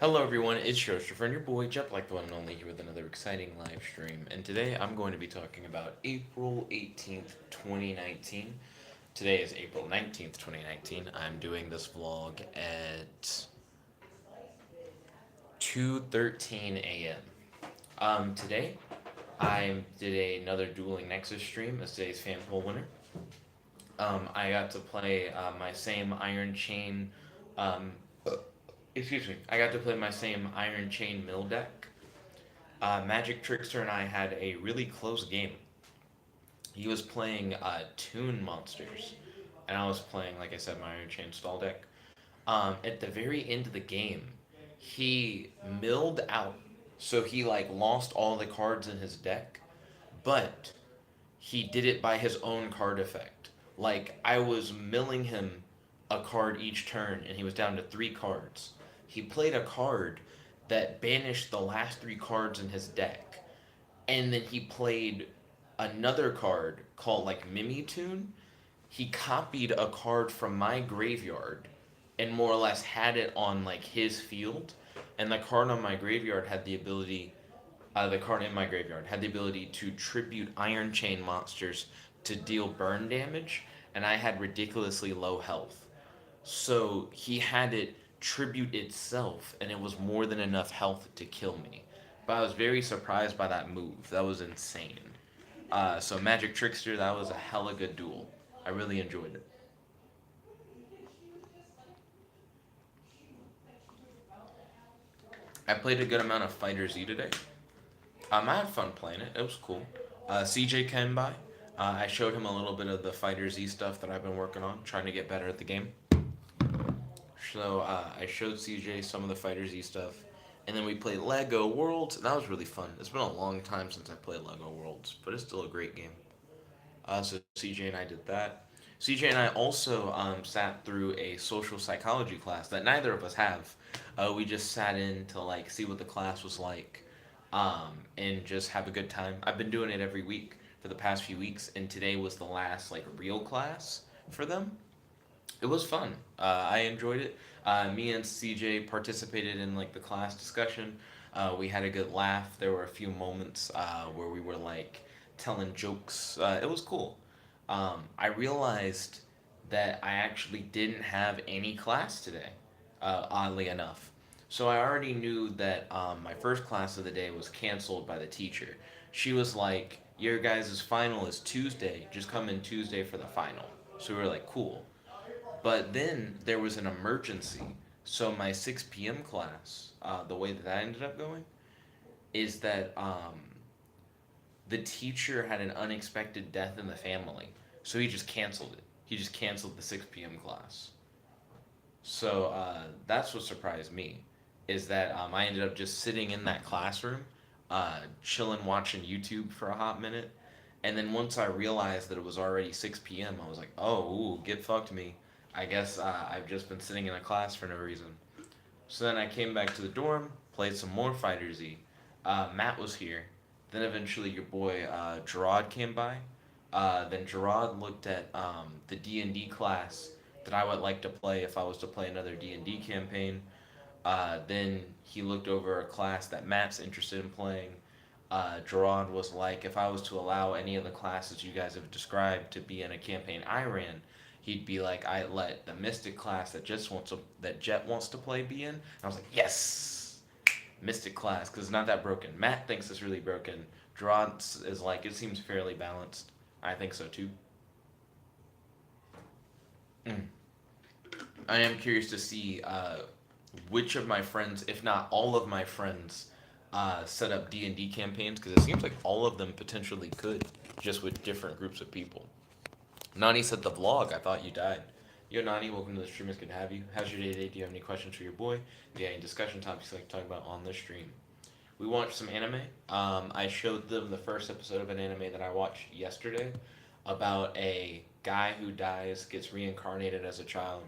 Hello everyone, it's Yoshi, friend, your boy, Jet Black, the one and only, here with another exciting live stream. And today I'm going to be talking about April 18th, 2019. Today is April 19th, 2019. I'm doing this vlog at 2:13 a.m. Today I did another Dueling Nexus stream as today's fan poll winner. I got to play my same Iron Chain um, excuse me, I got to play my same Iron Chain Mill deck. Magic Trickster and I had a really close game. He was playing Toon Monsters, and I was playing, like I said, my Iron Chain stall deck. At the very end of the game, he milled out, so he like lost all the cards in his deck, but he did it by his own card effect. Like I was milling him a card each turn, and he was down to 3 cards. He played a card that banished the last 3 cards in his deck, and then he played another card called like Mimitune. He copied a card from my graveyard and more or less had it on like his field, and the card on my graveyard had the ability the card in my graveyard had the ability to tribute Iron Chain monsters to deal burn damage, and I had ridiculously low health. So he had it tribute itself, and it was more than enough health to kill me. But I was very surprised by that move. That was insane. So Magic Trickster, that was a hella good duel. I really enjoyed it. I played a good amount of Fighter Z today. I had fun playing it. It was cool. CJ came by. I showed him a little bit of the Fighter Z stuff that I've been working on, trying to get better at the game. So I showed CJ some of the Fighter Z stuff, and then we played Lego Worlds, and that was really fun. It's been a long time since I played Lego Worlds, but it's still a great game. So CJ and I did that. CJ and I also sat through a social psychology class that neither of us have. We just sat in to like see what the class was like, and just have a good time. I've been doing it every week for the past few weeks, and today was the last like real class for them. It was fun. I enjoyed it. Me and CJ participated in like the class discussion. We had a good laugh. There were a few moments where we were like telling jokes. It was cool. I realized that I actually didn't have any class today, oddly enough. So I already knew that my first class of the day was canceled by the teacher. She was like, "Your guys' final is Tuesday. Just come in Tuesday for the final." So we were like, "Cool." But then there was an emergency. So my 6 p.m. class, the way that ended up going, is that the teacher had an unexpected death in the family. So he just canceled it. He just canceled the 6 p.m. class. So that's what surprised me, is that I ended up just sitting in that classroom, chilling, watching YouTube for a hot minute. And then once I realized that it was already 6 p.m., I was like, oh, ooh, get fucked me. I guess I've just been sitting in a class for no reason. So then I came back to the dorm, played some more Fighter Z. Matt was here. Then eventually your boy Gerard came by. Then Gerard looked at the D&D class that I would like to play if I was to play another D&D campaign. Then he looked over a class that Matt's interested in playing. Gerard was like, if I was to allow any of the classes you guys have described to be in a campaign I ran, he'd be like, I let the Mystic class that Jet wants to play be in. And I was like, yes, Mystic class, because it's not that broken. Matt thinks it's really broken. Gerard is like, it seems fairly balanced. I think so too. Mm. I am curious to see which of my friends, if not all of my friends, set up D&D campaigns, because it seems like all of them potentially could, just with different groups of people. Nani said the vlog. I thought you died. Yo, Nani, welcome to the stream. It's good to have you. How's your day today? Do you have any questions for your boy? Do you have any discussion topics you'd like to talk about on the stream? We watched some anime. I showed them the first episode of an anime that I watched yesterday about a guy who dies, gets reincarnated as a child,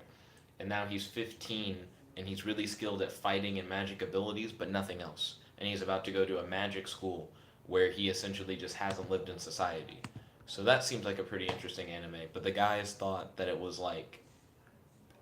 and now he's 15 and he's really skilled at fighting and magic abilities, but nothing else. And he's about to go to a magic school where he essentially just hasn't lived in society. So that seems like a pretty interesting anime. But the guys thought that it was like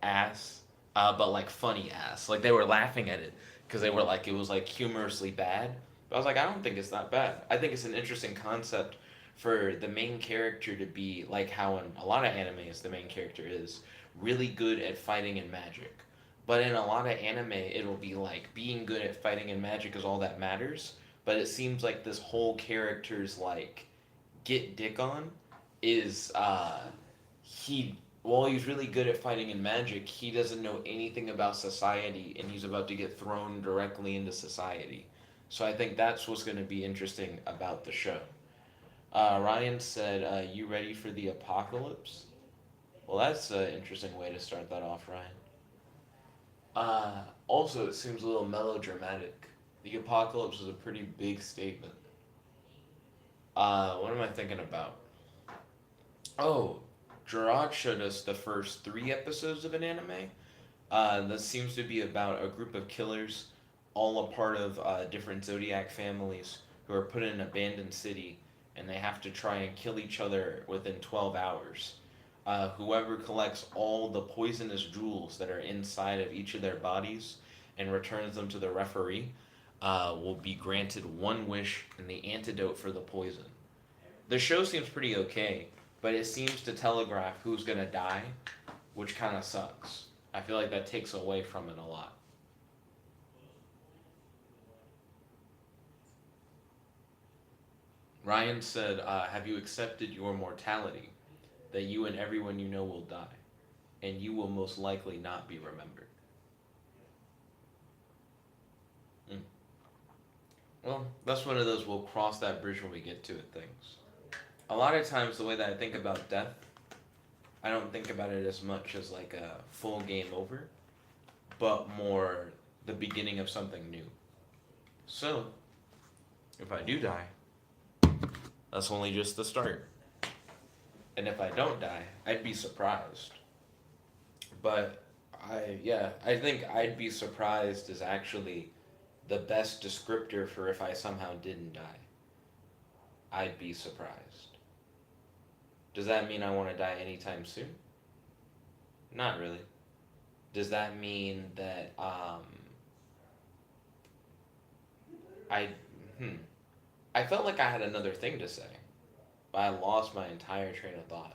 ass, but like funny ass. Like they were laughing at it because they were like it was like humorously bad. But I was like, I don't think it's that bad. I think it's an interesting concept for the main character to be like how in a lot of animes the main character is really good at fighting and magic. But in a lot of anime, it'll be like being good at fighting and magic is all that matters. But it seems like this whole character's like get dick on is he while he's really good at fighting and magic, he doesn't know anything about society and he's about to get thrown directly into society. So I think that's what's going to be interesting about the show. Ryan said, "You ready for the apocalypse?" Well, that's an interesting way to start that off, Ryan. Also, it seems a little melodramatic. The apocalypse is a pretty big statement. What am I thinking about? Oh, Gerard showed us the first three episodes of an anime. That seems to be about a group of killers, all a part of different zodiac families who are put in an abandoned city, and they have to try and kill each other within 12 hours. Whoever collects all the poisonous jewels that are inside of each of their bodies and returns them to the referee will be granted one wish and the antidote for the poison. The show seems pretty okay, but it seems to telegraph who's gonna die, which kind of sucks. I feel like that takes away from it a lot. Ryan said, "Have you accepted your mortality? That you and everyone you know will die, and you will most likely not be remembered." Mm. Well, that's one of those we'll cross that bridge when we get to it things. A lot of times, the way that I think about death, I don't think about it as much as like a full game over, but more the beginning of something new. So, if I do die, that's only just the start. And if I don't die, I'd be surprised. But I think I'd be surprised is actually the best descriptor for if I somehow didn't die. I'd be surprised. Does that mean I want to die anytime soon? Not really. Does that mean that I hmm I felt like I had another thing to say, but I lost my entire train of thought.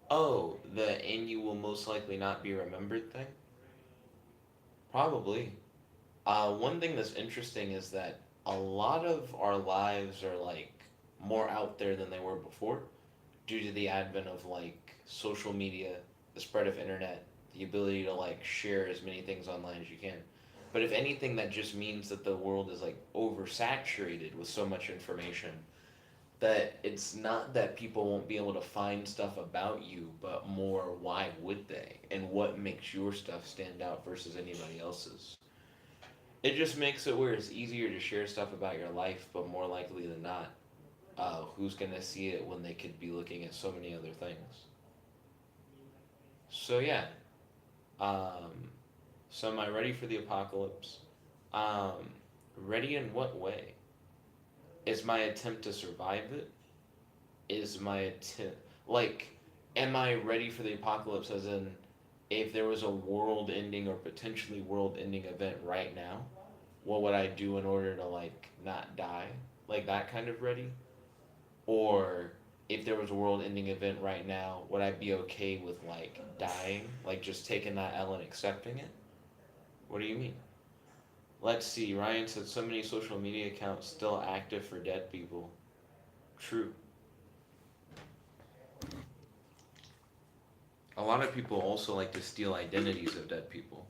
Oh, the "and you will most likely not be remembered" thing? Probably. One thing that's interesting is that a lot of our lives are like more out there than they were before due to the advent of like social media, the spread of internet, the ability to like share as many things online as you can. But if anything, that just means that the world is like oversaturated with so much information that it's not that people won't be able to find stuff about you, but more why would they? And what makes your stuff stand out versus anybody else's? It just makes it where it's easier to share stuff about your life, but more likely than not, who's gonna see it when they could be looking at so many other things? So yeah, um, so am I ready for the apocalypse? Um, Ready in what way? Is my attempt to survive it? Is my attempt like, am I ready for the apocalypse? As in, if there was a world-ending or potentially world-ending event right now, what would I do in order to like not die? Like that kind of ready? Or if there was a world-ending event right now, would I be okay with like dying, like just taking that L and accepting it? What do you mean? Let's see. Ryan said so many social media accounts still active for dead people. True. A lot of people also like to steal identities of dead people.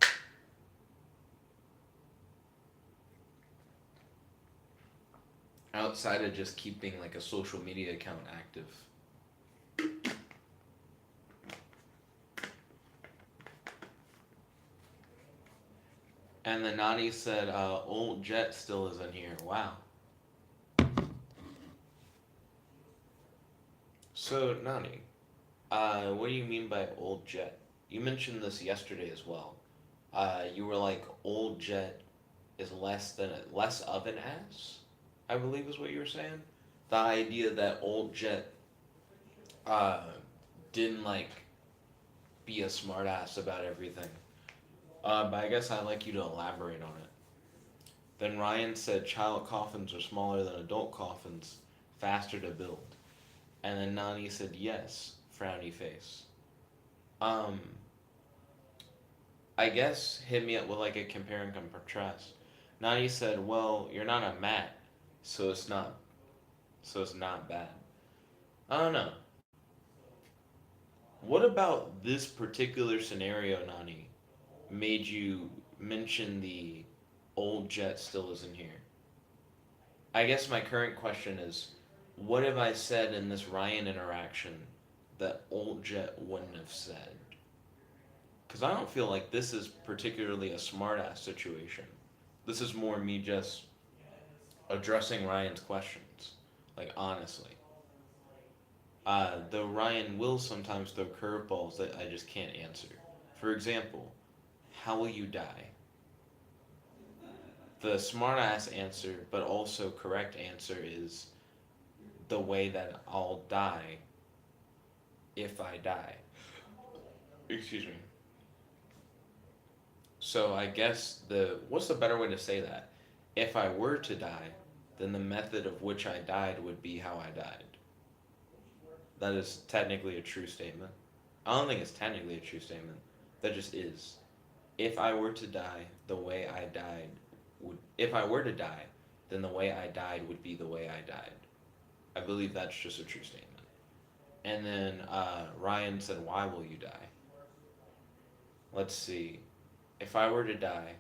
Outside of just keeping like a social media account active. And then Nani said, "Old Jet still is in here." Wow. So Nani, what do you mean by old Jet? You mentioned this yesterday as well. You were like, old Jet is less of an ass, I believe is what you were saying. The idea that old Jet uh, didn't like be a smartass about everything. But I guess I'd like you to elaborate on it. Then Ryan said child coffins are smaller than adult coffins, faster to build. And then Nani said yes, frowny face. Um, I guess hit me up with like a compare and contrast. Nani said, "Well, you're not a mat, so it's not bad." I don't know. What about this particular scenario, Nani, made you mention the old jet still isn't here? I guess my current question is, what have I said in this Ryan interaction that old jet wouldn't have said? Because I don't feel like this is particularly a smartass situation. This is more me just addressing Ryan's questions. Like, honestly. Though Ryan will sometimes throw curveballs that I just can't answer. For example, how will you die? The smartass answer, but also correct answer, is the way that I'll die if I die. Excuse me. So I guess what's the better way to say that? If I were to die, then the method of which I died would be how I died. That is technically a true statement. I don't think it's technically a true statement. That just is. If I were to die, the way I died would. If I were to die, then the way I died would be the way I died. I believe that's just a true statement. And then Ryan said, "Why will you die?" Let's see. If I were to die,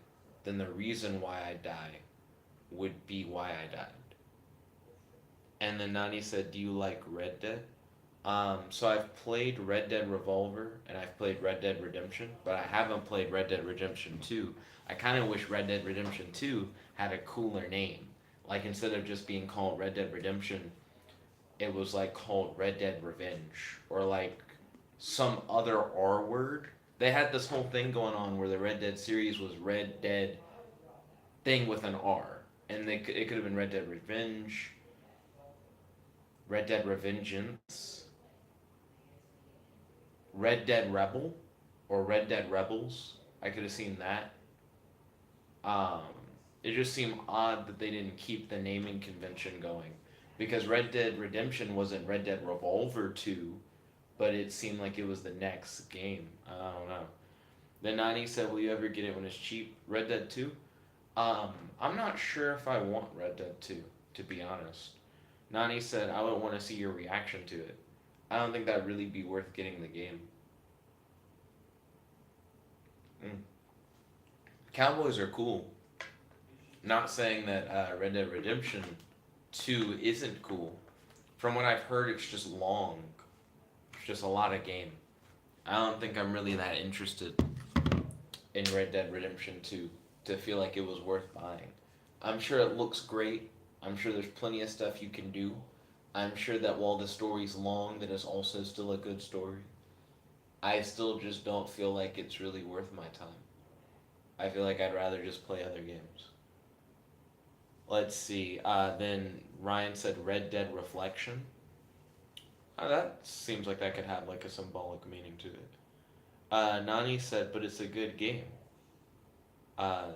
then the reason why I die would be why I died. And then Nani said, "Do you like Red Dead?" So I've played Red Dead Revolver and I've played Red Dead Redemption, but I haven't played Red Dead Redemption 2. I kind of wish Red Dead Redemption 2 had a cooler name. Like instead of just being called Red Dead Redemption, it was like called Red Dead Revenge or like some other R word. They had this whole thing going on where the Red Dead series was Red Dead thing with an R, and it could have been Red Dead Revenge, Red Dead Revengeance, Red Dead Rebel, or Red Dead Rebels. I could have seen that. Um, it just seemed odd that they didn't keep the naming convention going, because Red Dead Redemption wasn't Red Dead Revolver 2, but it seemed like it was the next game. I don't know. Then Nani said, "Will you ever get it when it's cheap?" Red Dead 2? I'm not sure if I want Red Dead 2, to be honest. Nani said, "I would want to see your reaction to it." I don't think that'd really be worth getting the game. Mm. Cowboys are cool. Not saying that Red Dead Redemption 2 isn't cool. From what I've heard, it's just long. It's just a lot of game. I don't think I'm really that interested in Red Dead Redemption 2 to feel like it was worth buying. I'm sure it looks great. I'm sure there's plenty of stuff you can do. I'm sure that while the story's long, that it's also still a good story. I still just don't feel like it's really worth my time. I feel like I'd rather just play other games. Let's see. Then Ryan said Red Dead Reflection. That seems like that could have like a symbolic meaning to it. Nani said, but it's a good game. Uh,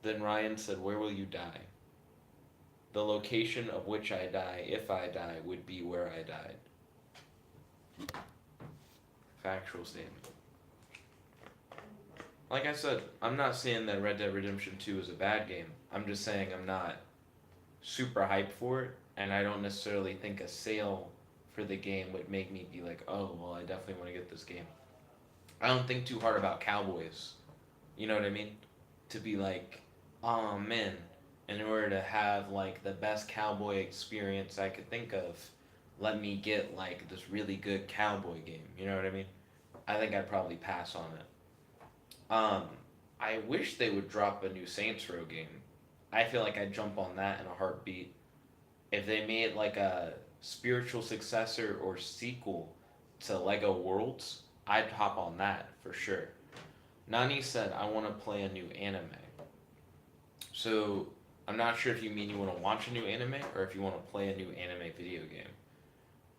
then Ryan said, where will you die? The location of which I die, if I die, would be where I died. Factual statement. Like I said, I'm not saying that Red Dead Redemption 2 is a bad game. I'm just saying I'm not super hyped for it, and I don't necessarily think a sale for the game would make me be like, oh, well, I definitely want to get this game. I don't think too hard about Cowboys. You know what I mean? To be like, oh man, in order to have like the best cowboy experience I could think of, let me get like this really good cowboy game. You know what I mean? I think I'd probably pass on it. Um, I wish they would drop a new Saints Row game. I feel like I'd jump on that in a heartbeat. If they made like a spiritual successor or sequel to Lego Worlds, I'd hop on that for sure. Nani said, I want to play a new anime. So, I'm not sure if you mean you want to watch a new anime or if you want to play a new anime video game.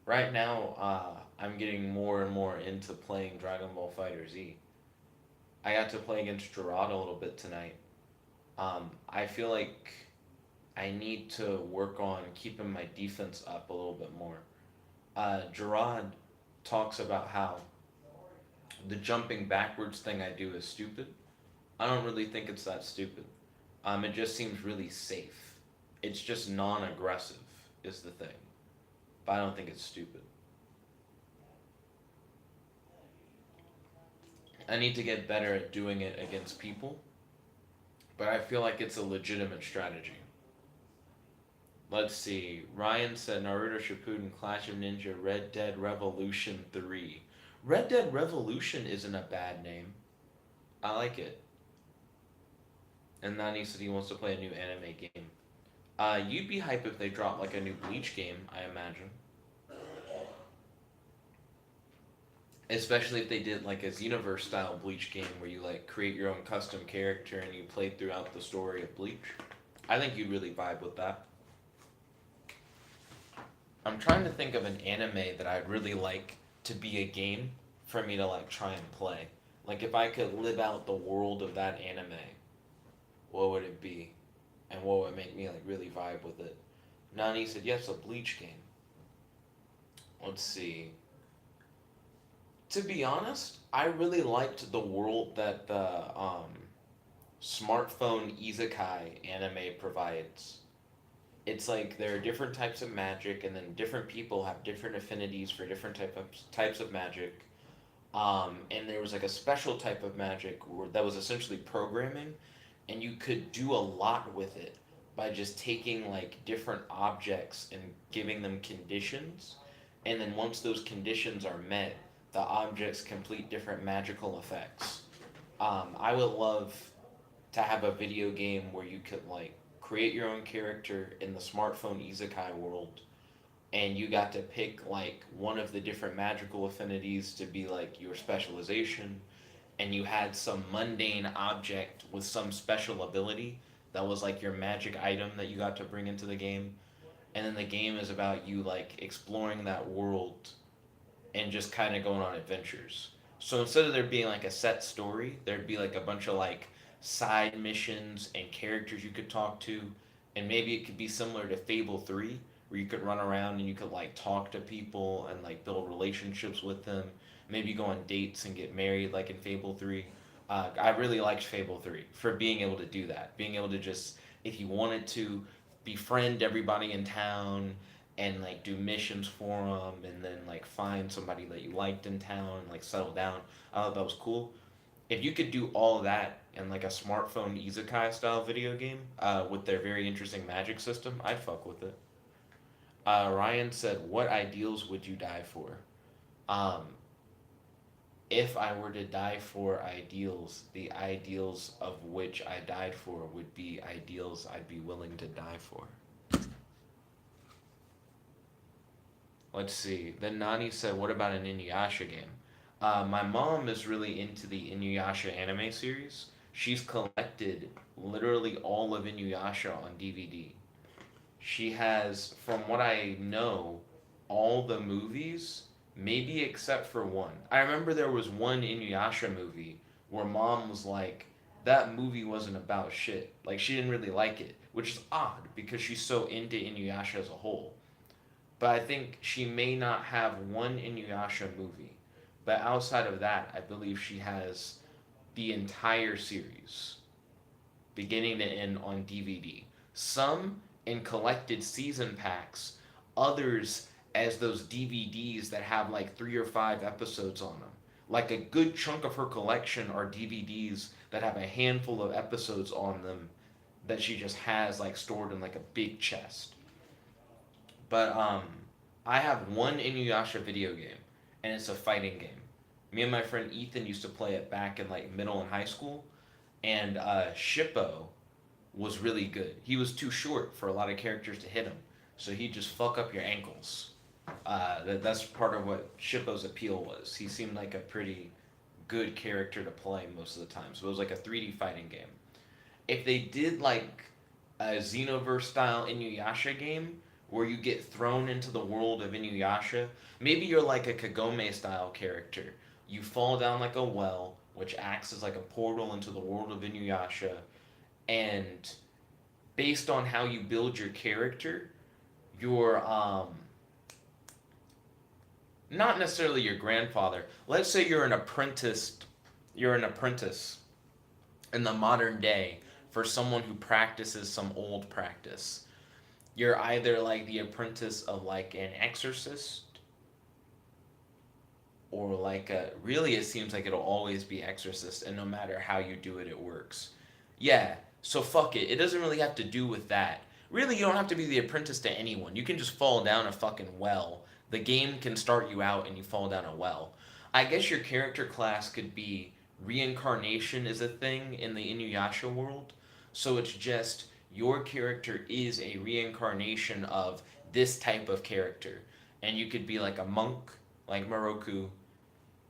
Right now, I'm getting more and more into playing Dragon Ball Fighter Z. I got to play against Gerard a little bit tonight. I feel like I need to work on keeping my defense up a little bit more. Gerard talks about how the jumping backwards thing I do is stupid. I don't really think it's that stupid. It just seems really safe. It's just non-aggressive is the thing, but I don't think it's stupid. I need to get better at doing it against people, but I feel like it's a legitimate strategy. Let's see. Ryan said Naruto Shippuden, Clash of Ninja, Red Dead Revolution 3. Red Dead Revolution isn't a bad name. I like it. And Nani said he wants to play a new anime game. You'd be hype if they dropped like a new Bleach game, I imagine. Especially if they did like a Xenoverse style Bleach game where you like create your own custom character and you play throughout the story of Bleach. I think you'd really vibe with that. I'm trying to think of an anime that I'd really like to be a game for me to like try and play. Like if I could live out the world of that anime, what would it be? And what would make me like really vibe with it? Nani said yes, a Bleach game. Let's see. To be honest, I really liked the world that the smartphone isekai anime provides. It's like there are different types of magic, and then different people have different affinities for different types of magic. And there was like a special type of magic that was essentially programming, and you could do a lot with it by just taking like different objects and giving them conditions, and then once those conditions are met, the objects complete different magical effects. I would love to have a video game where you could like create your own character in the smartphone isekai world, and you got to pick like one of the different magical affinities to be like your specialization, and you had some mundane object with some special ability that was like your magic item that you got to bring into the game, and then the game is about you like exploring that world and just kind of going on adventures. So instead of there being like a set story, there'd be like a bunch of like side missions and characters you could talk to, and maybe it could be similar to Fable 3 where you could run around and you could like talk to people and like build relationships with them, maybe go on dates and get married like in Fable 3. I really liked Fable 3 for being able to do that, being able to just, if you wanted to, befriend everybody in town and like do missions for them, and then like find somebody that you liked in town and like settle down. I thought that was cool. If you could do all of that in like a smartphone isekai style video game with their very interesting magic system, I'd fuck with it. Ryan said, "What ideals would you die for?" Um, if I were to die for ideals, the ideals of which I died for would be ideals I'd be willing to die for. Let's see. Then Nani said, "What about an Inuyasha game?" My mom is really into the Inuyasha anime series. She's collected literally all of Inuyasha on DVD. She has, from what I know, all the movies, maybe except for one. I remember there was one Inuyasha movie where mom was like, that movie wasn't about shit. Like, she didn't really like it, which is odd because she's so into Inuyasha as a whole. But I think she may not have one Inuyasha movie. But outside of that, I believe she has the entire series, beginning to end, on DVD. Some in collected season packs, others as those DVDs that have like 3 or 5 episodes on them. Like a good chunk of her collection are DVDs that have a handful of episodes on them that she just has like stored in like a big chest. But I have one Inuyasha video game, and it's a fighting game. Me and my friend Ethan used to play it back in like middle and high school, and Shippo was really good. He was too short for a lot of characters to hit him, so he'd just fuck up your ankles. That's part of what Shippo's appeal was. He seemed like a pretty good character to play most of the time. So it was like a 3D fighting game. If they did like a Xenoverse style Inuyasha game where you get thrown into the world of Inuyasha, maybe you're like a Kagome style character. You fall down like a well, which acts as like a portal into the world of Inuyasha, and based on how you build your character, your not necessarily your grandfather. Let's say you're an apprentice in the modern day for someone who practices some old practice. You're either like the apprentice of like an exorcist or like a really it seems like it'll always be exorcist and no matter how you do it it works. Yeah, so fuck it. It doesn't really have to do with that. Really, you don't have to be the apprentice to anyone. You can just fall down a fucking well. The game can start you out and you fall down a well. I guess your character class could be reincarnation is a thing in the Inuyasha world. So it's just your character is a reincarnation of this type of character. And you could be like a monk, like Moroku.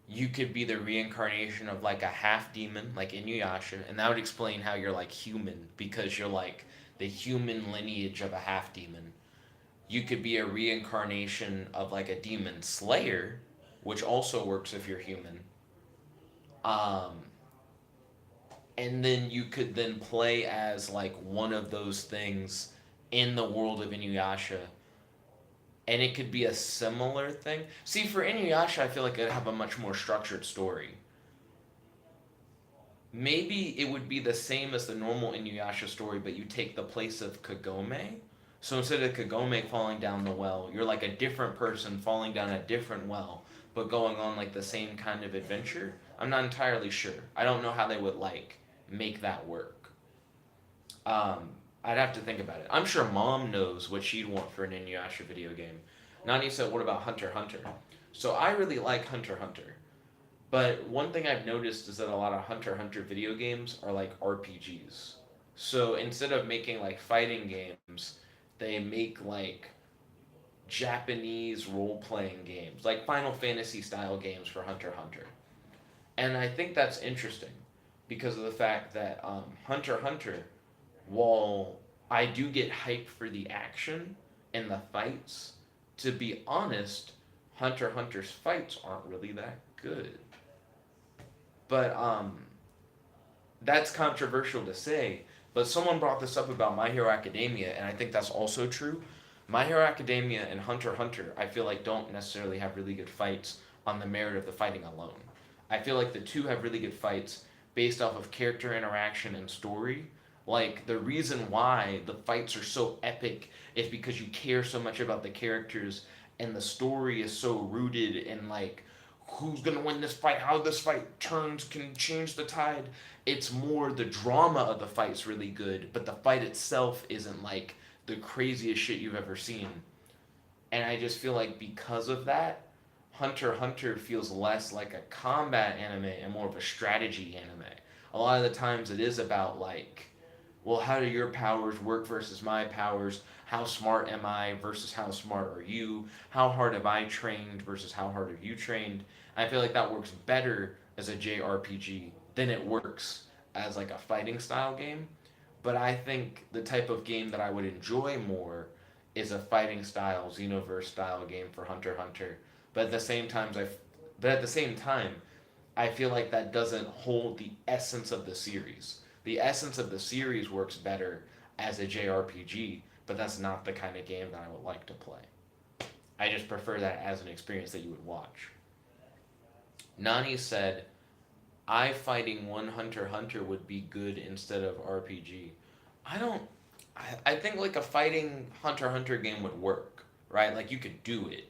You could be the reincarnation of like a half demon, like Inuyasha, and that would explain how you're like human because you're like the human lineage of a half demon. You could be a reincarnation of like a demon slayer, which also works if you're human. Um, and then you could then play as like one of those things in the world of Inuyasha, and it could be a similar thing. See, for Inuyasha, I feel like it'd have a much more structured story. Maybe it would be the same as the normal Inuyasha story, but you take the place of Kagome. So instead of Kagome falling down the well, you're like a different person falling down a different well, but going on like the same kind of adventure. I'm not entirely sure. I don't know how they would like make that work. Um, I'd have to think about it. I'm sure Mom knows what she'd want for an Inuyasha video game. Nani said, "What about Hunter x Hunter?" So I really like Hunter x Hunter. But one thing I've noticed is that a lot of Hunter x Hunter video games are like RPGs. So instead of making like fighting games, they make like Japanese role playing games, like Final Fantasy style games for Hunter x Hunter. And I think that's interesting because of the fact that Hunter x Hunter, while I do get hyped for the action and the fights, to be honest, Hunter x Hunter's fights aren't really that good. But that's controversial to say. But someone brought this up about My Hero Academia, and I think that's also true. My Hero Academia and Hunter x Hunter, I feel like don't necessarily have really good fights on the merit of the fighting alone. I feel like the two have really good fights based off of character interaction and story. Like the reason why the fights are so epic is because you care so much about the characters and the story is so rooted in like who's gonna win this fight, how this fight turns can change the tide. It's more the drama of the fight's really good, but the fight itself isn't like the craziest shit you've ever seen. And I just feel like because of that, Hunter x Hunter feels less like a combat anime and more of a strategy anime. A lot of the times it is about like, well, how do your powers work versus my powers? How smart am I versus how smart are you? How hard have I trained versus how hard have you trained? I feel like that works better as a JRPG than it works as like a fighting style game. But I think the type of game that I would enjoy more is a fighting style, Xenoverse style game for Hunter x Hunter. But at the same time, I feel like that doesn't hold the essence of the series. The essence of the series works better as a JRPG, but that's not the kind of game that I would like to play. I just prefer that as an experience that you would watch. Nani said, I fighting one Hunter x Hunter would be good instead of RPG. I don't. I think like a fighting Hunter x Hunter game would work, right? Like you could do it.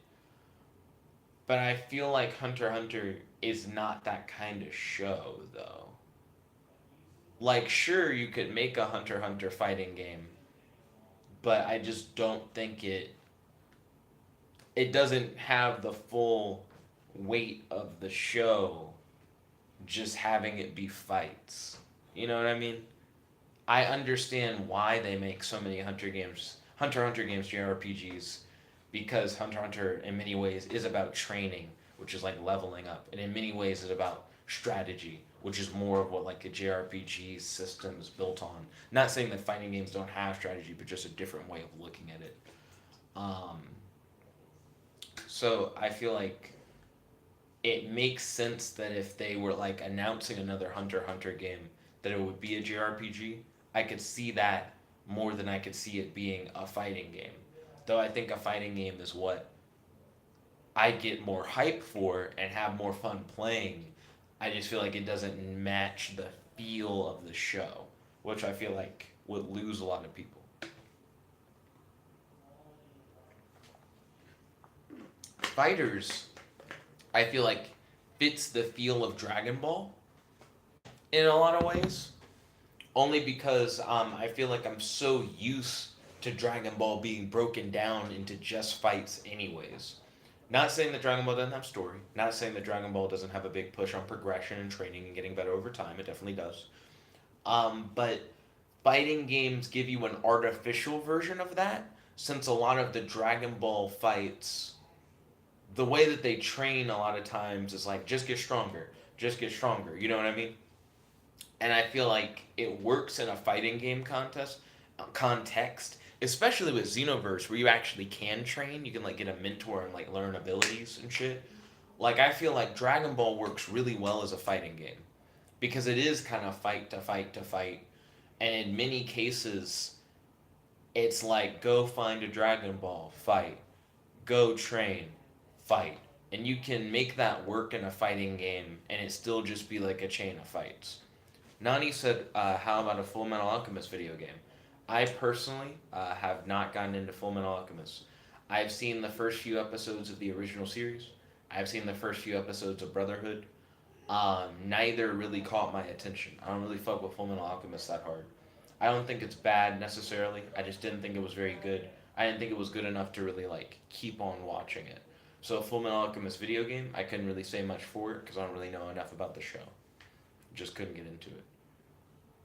But I feel like Hunter x Hunter is not that kind of show, though. Like, sure, you could make a Hunter x Hunter fighting game, but I just don't think it doesn't have the full weight of the show just having it be fights. You know what I mean? I understand why they make so many Hunter x Hunter games JRPGs, because Hunter x Hunter in many ways is about training, which is like leveling up, and in many ways is about strategy, which is more of what like a JRPG system is built on. Not saying that fighting games don't have strategy, but just a different way of looking at it. Um, so I feel like it makes sense that if they were like announcing another Hunter x Hunter game, that it would be a JRPG. I could see that more than I could see it being a fighting game. Though I think a fighting game is what I get more hype for and have more fun playing. I just feel like it doesn't match the feel of the show, which I feel like would lose a lot of people. Fighters, I feel like fits the feel of Dragon Ball in a lot of ways. Only because I feel like I'm so used to Dragon Ball being broken down into just fights, anyways. Not saying that Dragon Ball doesn't have story. Not saying that Dragon Ball doesn't have a big push on progression and training and getting better over time. It definitely does. But fighting games give you an artificial version of that, since a lot of the Dragon Ball fights, the way that they train a lot of times is like just get stronger, just get stronger. You know what I mean? And I feel like it works in a fighting game context, especially with Xenoverse, where you actually can train. You can like get a mentor and like learn abilities and shit. Like I feel like Dragon Ball works really well as a fighting game because it is kind of fight to fight to fight, and in many cases, it's like go find a Dragon Ball, fight, go train, fight, and you can make that work in a fighting game, and it still just be like a chain of fights. Nani said, "How about a Full Metal Alchemist video game?" I personally have not gotten into Full Metal Alchemist. I've seen the first few episodes of the original series. I've seen the first few episodes of Brotherhood. Neither really caught my attention. I don't really fuck with Full Metal Alchemist that hard. I don't think it's bad necessarily. I just didn't think it was very good. I didn't think it was good enough to really like keep on watching it. So Full Metal Alchemist video game, I couldn't really say much for it because I don't really know enough about the show. Just couldn't get into it.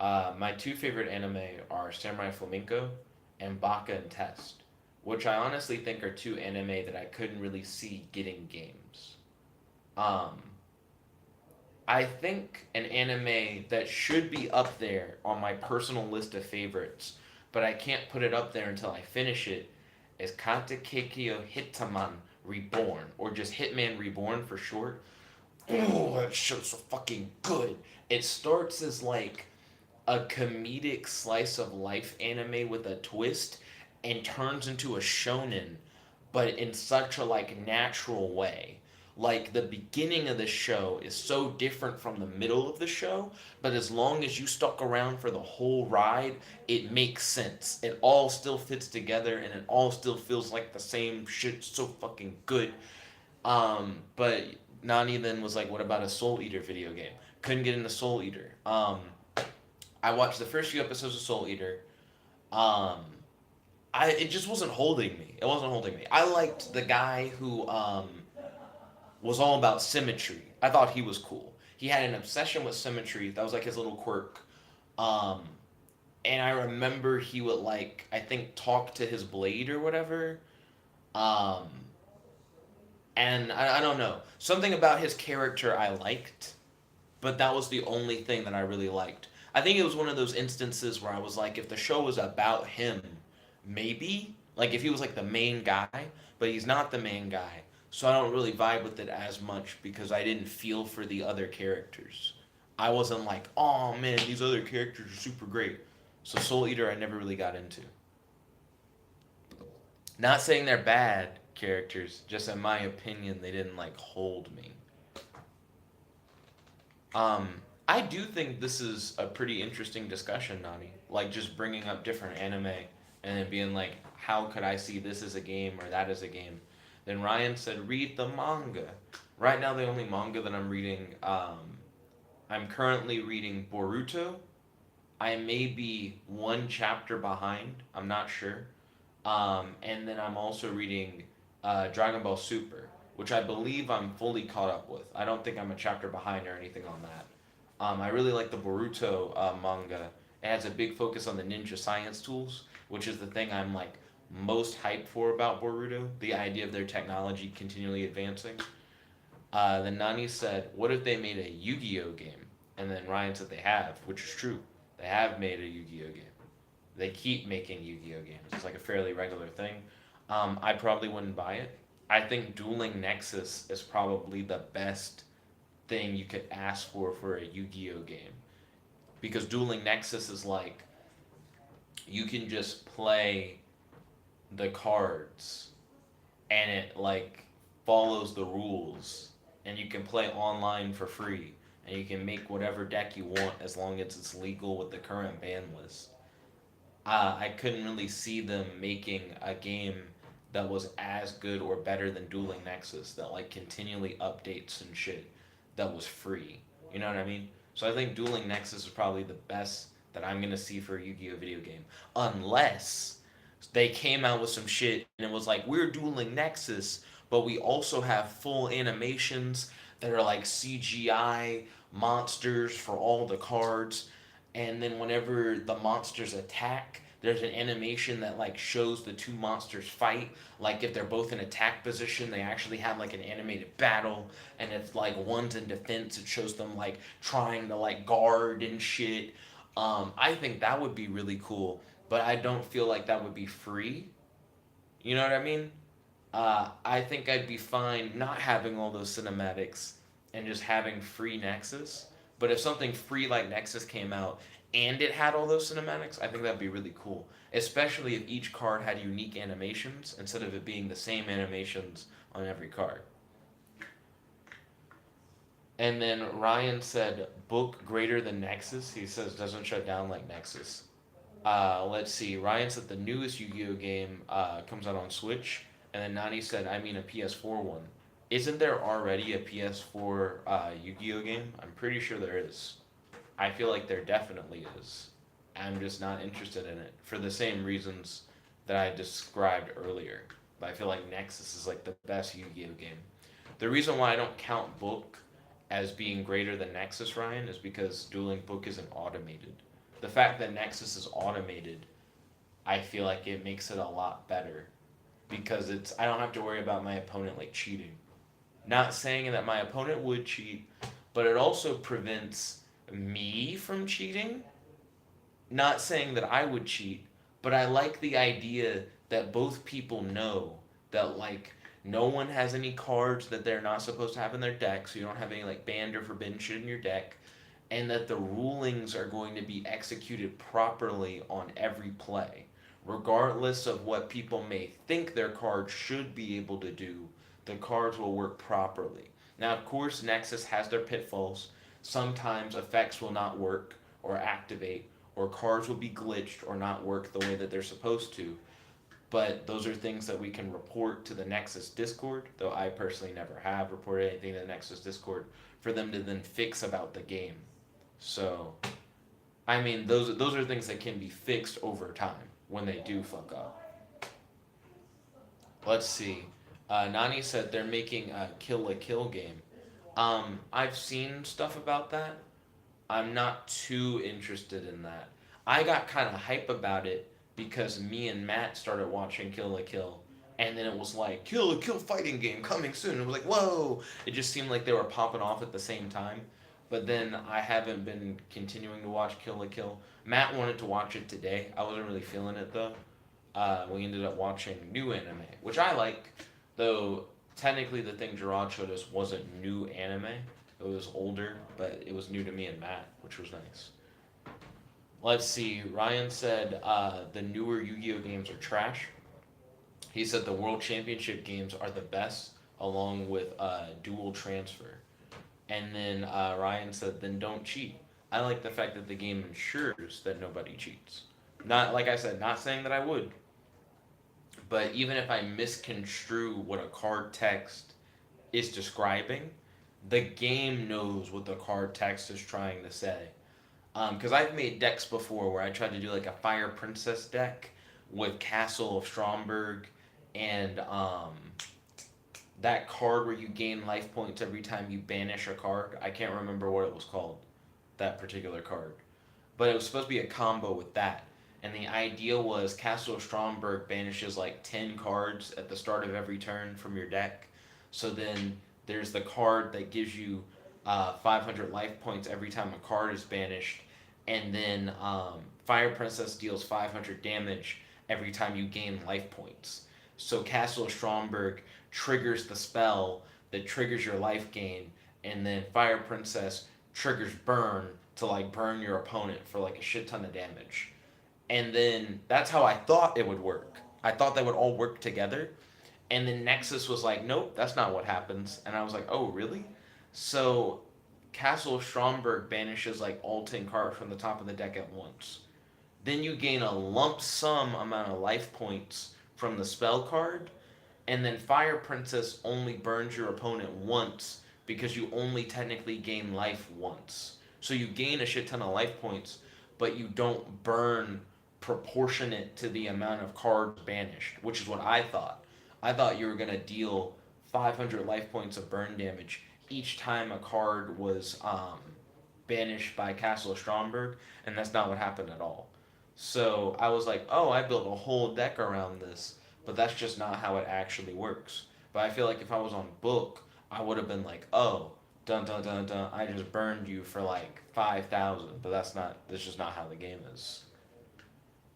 My two favorite anime are Samurai Flamenco and Baka and Test, which I honestly think are two anime that I couldn't really see getting games. Um, I think an anime that should be up there on my personal list of favorites, but I can't put it up there until I finish it, is Katekyo Hitman Reborn, or just Hitman Reborn for short. Oh, that show's so fucking good. It starts as like a comedic slice of life anime with a twist and turns into a shonen, but in such a like natural way. Like the beginning of the show is so different from the middle of the show, but as long as you stuck around for the whole ride, it makes sense. It all still fits together and it all still feels like the same shit, so fucking good. But Nani then was like, "What about a Soul Eater video game?" Couldn't get into Soul Eater. I watched the first few episodes of Soul Eater. Um, it just wasn't holding me. It wasn't holding me. I liked the guy who was all about symmetry. I thought he was cool. He had an obsession with symmetry. That was like his little quirk. Um, and I remember he would like I think talk to his blade or whatever. Um, and I don't know, something about his character I liked, but that was the only thing that I really liked. I think it was one of those instances where I was like, if the show was about him, maybe like if he was like the main guy, but he's not the main guy, so I don't really vibe with it as much because I didn't feel for the other characters. I wasn't like, oh man, these other characters are super great. So Soul Eater, I never really got into. Not saying they're bad characters, just in my opinion, they didn't like hold me. Um, I do think this is a pretty interesting discussion, Nani. Like just bringing up different anime and then being like, how could I see this as a game or that as a game? Then Ryan said, read the manga. Right now, the only manga that I'm reading, I'm currently reading Boruto. I may be one chapter behind. I'm not sure. And then I'm also reading Dragon Ball Super, which I believe I'm fully caught up with. I don't think I'm a chapter behind or anything on that. I really like the Boruto manga. It has a big focus on the ninja science tools, which is the thing I'm like most hyped for about Boruto. The idea of their technology continually advancing. Then Nani said, "What if they made a Yu-Gi-Oh game?" And then Ryan said they have, which is true. They have made a Yu-Gi-Oh game. They keep making Yu-Gi-Oh games. It's like a fairly regular thing. I probably wouldn't buy it. I think Dueling Nexus is probably the best thing you could ask for a Yu-Gi-Oh game because Dueling Nexus is like you can just play the cards and it like follows the rules, and you can play online for free, and you can make whatever deck you want as long as it's legal with the current ban list. I couldn't really see them making a game that was as good or better than Dueling Nexus that like continually updates and shit that was free. You know what I mean? So I think Dueling Nexus is probably the best that I'm gonna see for a Yu-Gi-Oh video game, unless they came out with some shit and it was like we're Dueling Nexus, but we also have full animations that are like CGI monsters for all the cards, and then whenever the monsters attack, there's an animation that like shows the two monsters fight. Like if they're both in attack position, they actually have like an animated battle, and if like one's in defense, it shows them like trying to like guard and shit. I think that would be really cool, but I don't feel like that would be free. You know what I mean? I think I'd be fine not having all those cinematics and just having free Nexus. But if something free like Nexus came out and it had all those cinematics, I think that'd be really cool. Especially if each card had unique animations instead of it being the same animations on every card. And then Ryan said, book greater than Nexus. He says doesn't shut down like Nexus. Let's see. Ryan said the newest Yu-Gi-Oh game comes out on Switch, and then Nani said, I mean a PS4 one. Isn't there already a PS4 Yu-Gi-Oh game? I'm pretty sure there is. I feel like there definitely is. I'm just not interested in it for the same reasons that I described earlier. But I feel like Nexus is like the best Yu-Gi-Oh game. The reason why I don't count Book as being greater than Nexus, Ryan, is because Dueling Book isn't automated. The fact that Nexus is automated, I feel like it makes it a lot better because it's I don't have to worry about my opponent like cheating. Not saying that my opponent would cheat, but it also prevents me from cheating. Not saying that I would cheat, but I like the idea that both people know that like no one has any cards that they're not supposed to have in their deck, so you don't have any like banned or forbidden shit in your deck, and that the rulings are going to be executed properly on every play. Regardless of what people may think their cards should be able to do, the cards will work properly. Now, of course, Nexus has their pitfalls. Sometimes effects will not work or activate, or cards will be glitched or not work the way that they're supposed to. But those are things that we can report to the Nexus Discord, though I personally never have reported anything to the Nexus Discord, for them to then fix about the game. So, I mean, those are things that can be fixed over time when they do fuck up. Let's see. Nani said they're making a Kill la Kill game. I've seen stuff about that. I'm not too interested in that. I got kind of hype about it because me and Matt started watching Kill la Kill, and then it was like Kill la Kill fighting game coming soon. It was like whoa! It just seemed like they were popping off at the same time. But then I haven't been continuing to watch Kill la Kill. Matt wanted to watch it today. I wasn't really feeling it though. We ended up watching new anime, which I like, though technically the thing Gerard showed us wasn't new anime. It was older, but it was new to me and Matt, which was nice. Let's see. Ryan said the newer Yu-Gi-Oh games are trash. He said the World Championship games are the best, along with Dual Transfer. And then Ryan said, then don't cheat. I like the fact that the game ensures that nobody cheats. Not like I said, not saying that I would, but even if I misconstrue what a card text is describing, the game knows what the card text is trying to say. Because I've made decks before where I tried to do like a Fire Princess deck with Castle of Stromberg and that card where you gain life points every time you banish a card. I can't remember what it was called, that particular card. But it was supposed to be a combo with that. And the idea was Castle of Stromberg banishes like 10 cards at the start of every turn from your deck. So then there's the card that gives you 500 life points every time a card is banished. And then Fire Princess deals 500 damage every time you gain life points. So Castle of Stromberg triggers the spell that triggers your life gain, and then Fire Princess triggers burn to like burn your opponent for like a shit ton of damage. And then that's how I thought it would work. I thought they would all work together. And then Nexus was like, nope, that's not what happens. And I was like, oh, really? So Castle of Stromberg banishes like all 10 cards from the top of the deck at once. Then you gain a lump sum amount of life points from the spell card. And then Fire Princess only burns your opponent once because you only technically gain life once. So you gain a shit ton of life points, but you don't burn proportionate to the amount of cards banished, which is what I thought. I thought you were going to deal 500 life points of burn damage each time a card was banished by Castle of Stromberg, and that's not what happened at all. So I was like, oh, I built a whole deck around this, but that's just not how it actually works. But I feel like if I was on book, I would have been like, oh, dun dun dun dun, I just burned you for like 5,000, but that's just not how the game is.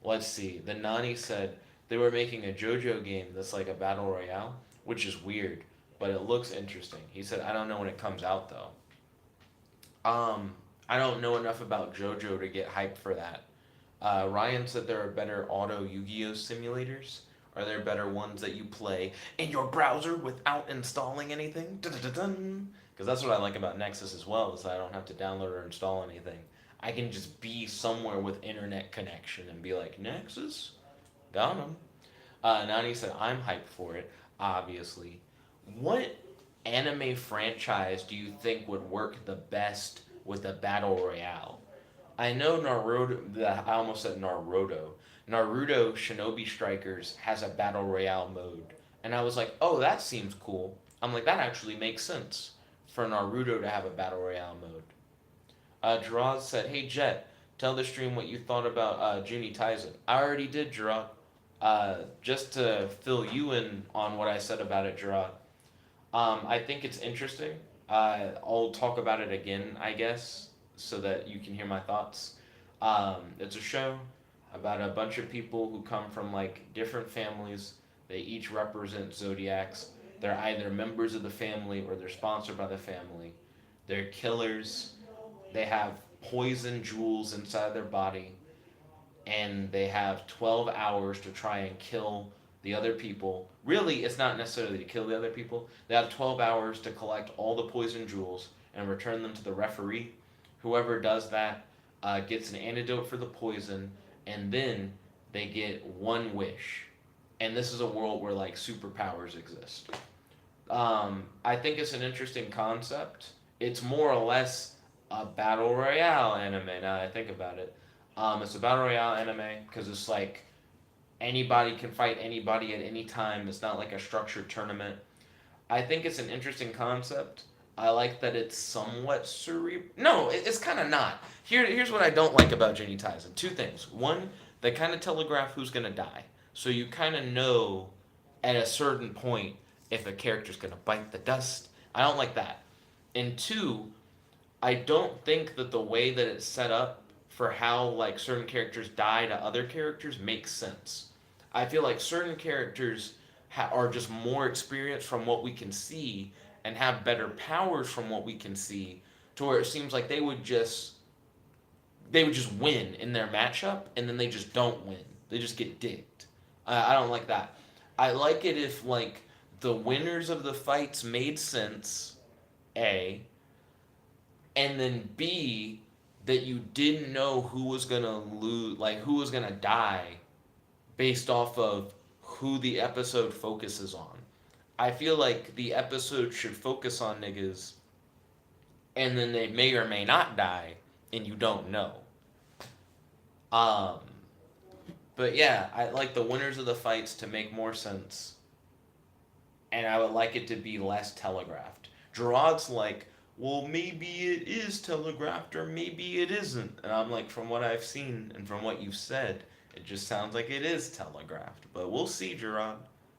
Let's see. The Nani said they were making a JoJo game that's like a battle royale, which is weird, but it looks interesting. He said, I don't know when it comes out though. I don't know enough about JoJo to get hyped for that. Ryan said there are better auto Yu-Gi-Oh simulators. Are there better ones that you play in your browser without installing anything? Because that's what I like about Nexus as well, is that I don't have to download or install anything. I can just be somewhere with internet connection and be like, Nexus? Got him. Nani said, I'm hyped for it, obviously. What anime franchise do you think would work the best with a battle royale? I know Naruto. I almost said Naruto. Naruto Shinobi Strikers has a battle royale mode, and I was like, "Oh, that seems cool." I'm like, "That actually makes sense for Naruto to have a battle royale mode." Gerard said, "Hey Jet, tell the stream what you thought about Junie Tyson." I already did, Gerard. Just to fill you in on what I said about it, Gerard. I think it's interesting. I'll talk about it again, I guess, so that you can hear my thoughts. It's a show about a bunch of people who come from like different families. They each represent zodiacs. They're either members of the family or they're sponsored by the family. They're killers. They have poison jewels inside their body, and they have 12 hours to try and kill the other people. Really, it's not necessarily to kill the other people. They have 12 hours to collect all the poison jewels and return them to the referee. Whoever does that gets an antidote for the poison, and then they get one wish. And this is a world where like superpowers exist. I think it's an interesting concept. It's more or less a battle royale anime now that I think about it. It's a battle royale anime because it's like anybody can fight anybody at any time. It's not like a structured tournament. I think it's an interesting concept. I like that it's somewhat cerebral. No, it's kind of not. Here's what I don't like about Jenny Tyson. Two things. One, they kind of telegraph who's gonna die, so you kind of know at a certain point if a character's gonna bite the dust. I don't like that. And two, I don't think that the way that it's set up for how like certain characters die to other characters makes sense. I feel like certain characters are just more experienced from what we can see and have better powers from what we can see, to where it seems like they would just win in their matchup and then they just don't win. They just get dicked. I don't like that. I like it if like the winners of the fights made sense, A, and then B, that you didn't know who was gonna lose, like who was gonna die based off of who the episode focuses on. I feel like the episode should focus on niggas, and then they may or may not die, and you don't know. Um, but yeah, I like the winners of the fights to make more sense, and I would like it to be less telegraphed. Gerard's like, well, maybe it is telegraphed or maybe it isn't. And I'm like, from what I've seen and from what you've said, it just sounds like it is telegraphed. But we'll see, Gerard.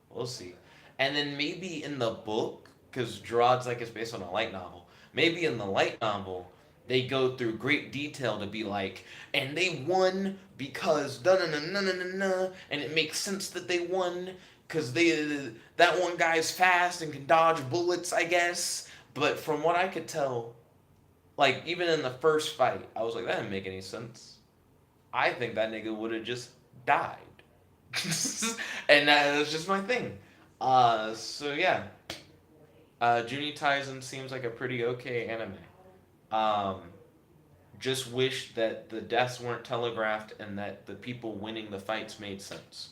We'll see. And then maybe in the book, because Gerard's like it's based on a light novel, maybe in the light novel, they go through great detail to be like, and they won because da na na na na na na, and it makes sense that they won because that one guy's fast and can dodge bullets, I guess. But from what I could tell, like even in the first fight, I was like, that didn't make any sense. I think that nigga would have just died. And that was just my thing. So yeah, Juni Taisen seems like a pretty okay anime. Um, just wish that the deaths weren't telegraphed and that the people winning the fights made sense.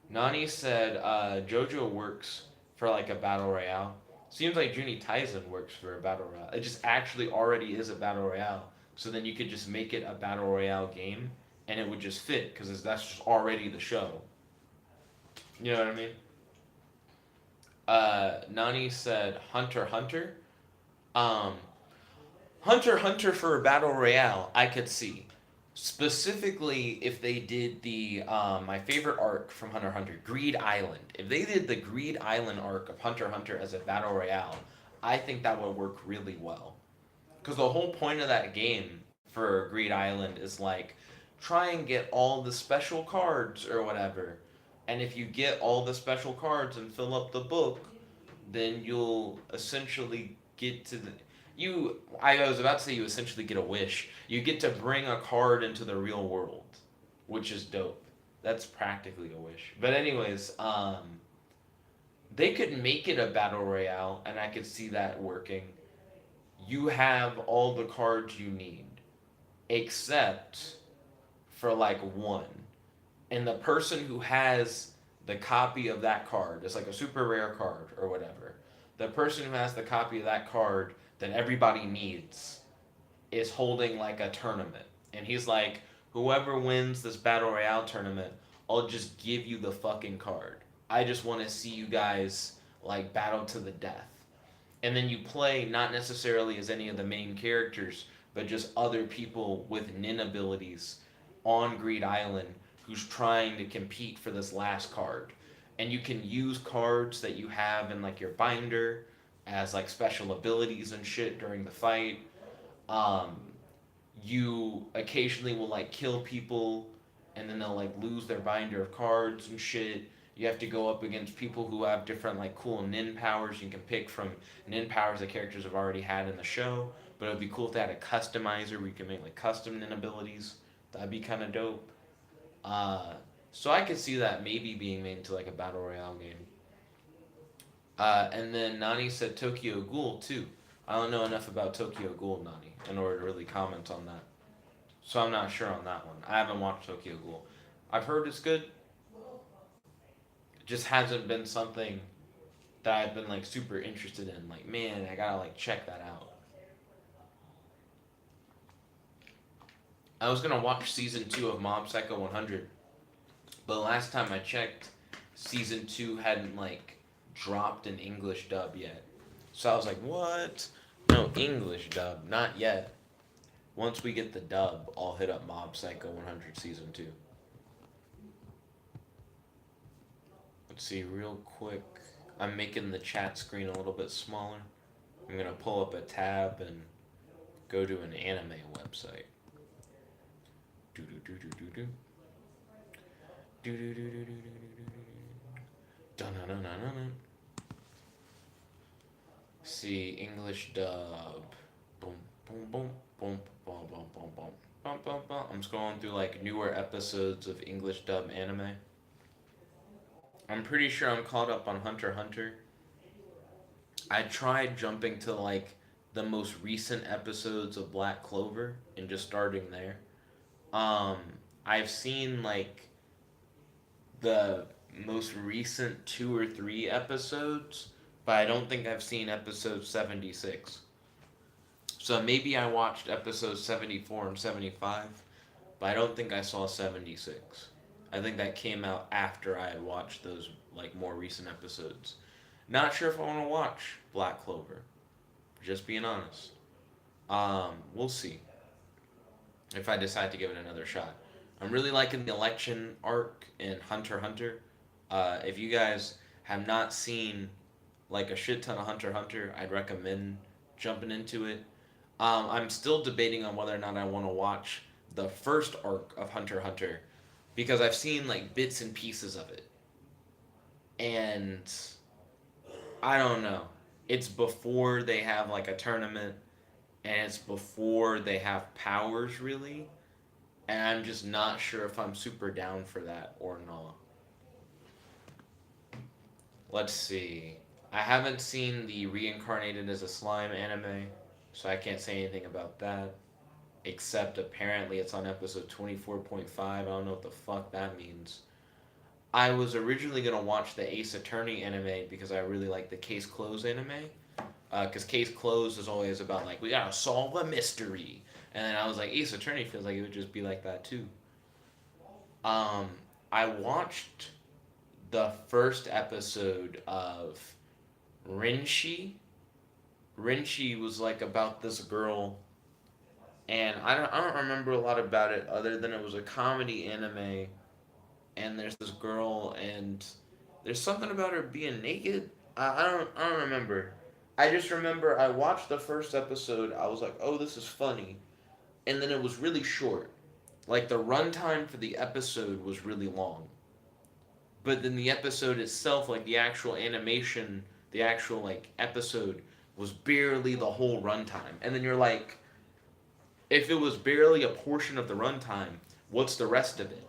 Nani said JoJo works for like a battle royale. Seems like Juni Taisen works for a battle royale. It just actually already is a battle royale. So then you could just make it a battle royale game, and it would just fit because that's just already the show. You know what I mean? Nani said Hunter x Hunter. Um, Hunter x Hunter for a battle royale, I could see. Specifically, if they did the my favorite arc from Hunter x Hunter, Greed Island. If they did the Greed Island arc of Hunter x Hunter as a battle royale, I think that would work really well. Because the whole point of that game for Greed Island is like try and get all the special cards or whatever. And if you get all the special cards and fill up the book, then you'll essentially get to the I was about to say you essentially get a wish. You get to bring a card into the real world, which is dope. That's practically a wish. But anyways, they could make it a battle royale and I could see that working. You have all the cards you need except for like one. And the person who has the copy of that card, it's like a super rare card or whatever. The person who has the copy of that card that everybody needs is holding like a tournament. And he's like, whoever wins this battle royale tournament, I'll just give you the fucking card. I just want to see you guys like battle to the death. And then you play not necessarily as any of the main characters, but just other people with nin abilities on Greed Island who's trying to compete for this last card. And you can use cards that you have in like your binder as like special abilities and shit during the fight. Um, you occasionally will like kill people and then they'll like lose their binder of cards and shit. You have to go up against people who have different like cool nin powers. You can pick from nin powers that characters have already had in the show. But it would be cool if they had a customizer where you can make like custom nin abilities. That'd be kind of dope. Uh, so I could see that maybe being made into like a battle royale game. And then Nani said Tokyo Ghoul too. I don't know enough about Tokyo Ghoul, Nani, in order to really comment on that. So I'm not sure on that one. I haven't watched Tokyo Ghoul. I've heard it's good. It just hasn't been something that I've been like super interested in. Like, man, I gotta like check that out. I was gonna watch season 2 of Mob Psycho 100, but last time I checked, season 2 hadn't like dropped an English dub yet. So I was like, what? No English dub, not yet. Once we get the dub, I'll hit up Mob Psycho 100 season 2. Let's see real quick. I'm making the chat screen a little bit smaller. I'm gonna pull up a tab and go to an anime website. Do do do do do do. Do do do do do do do. Dun dun dun dun dun. See English dub. Boom boom boom boom boom boom boom boom. Bum, bum, bum. I'm scrolling through like newer episodes of English dub anime. I'm pretty sure I'm caught up on Hunter x Hunter. I tried jumping to like the most recent episodes of Black Clover and just starting there. Um, I've seen like the most recent 2 or 3 episodes, but I don't think I've seen episode 76. So maybe I watched episodes 74 and 75, but I don't think I saw 76. I think that came out after I had watched those like more recent episodes. Not sure if I want to watch Black Clover. Just being honest. We'll see if I decide to give it another shot. I'm really liking the election arc in Hunter x Hunter. If you guys have not seen like a shit ton of Hunter x Hunter, I'd recommend jumping into it. I'm still debating on whether or not I want to watch the first arc of Hunter x Hunter because I've seen like bits and pieces of it. And I don't know. It's before they have like a tournament and it's before they have powers really. and I'm just not sure if I'm super down for that or not. Let's see. I haven't seen the Reincarnated as a Slime anime, so I can't say anything about that. Except apparently it's on episode 24.5. I don't know what the fuck that means. I was originally gonna watch the Ace Attorney anime because I really like the Case Closed anime. Because Case Closed is always about like we gotta solve a mystery, and then I was like Ace Attorney feels like it would just be like that too. Um, I watched the first episode of Rinshi. Rinshi was like about this girl, and I don't remember a lot about it other than it was a comedy anime, and there's this girl, and there's something about her being naked. I don't remember. I just remember I watched the first episode. I was like, oh, this is funny, and then it was really short. Like the runtime for the episode was really long, but then the episode itself, like the actual animation, the actual like episode was barely the whole runtime. And then you're like, if it was barely a portion of the runtime, what's the rest of it?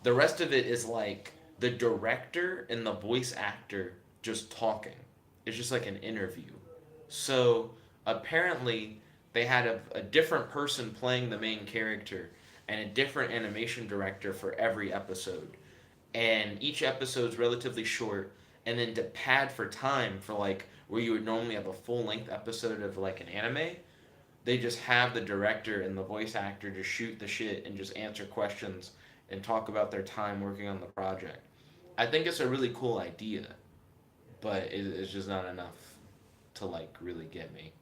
The rest of it is like the director and the voice actor just talking. It's just like an interview. So apparently they had a different person playing the main character and a different animation director for every episode. And each episode's relatively short. And then to pad for time for like where you would normally have a full length episode of like an anime, they just have the director and the voice actor just shoot the shit and just answer questions and talk about their time working on the project. I think it's a really cool idea, but it's just not enough to like really get me.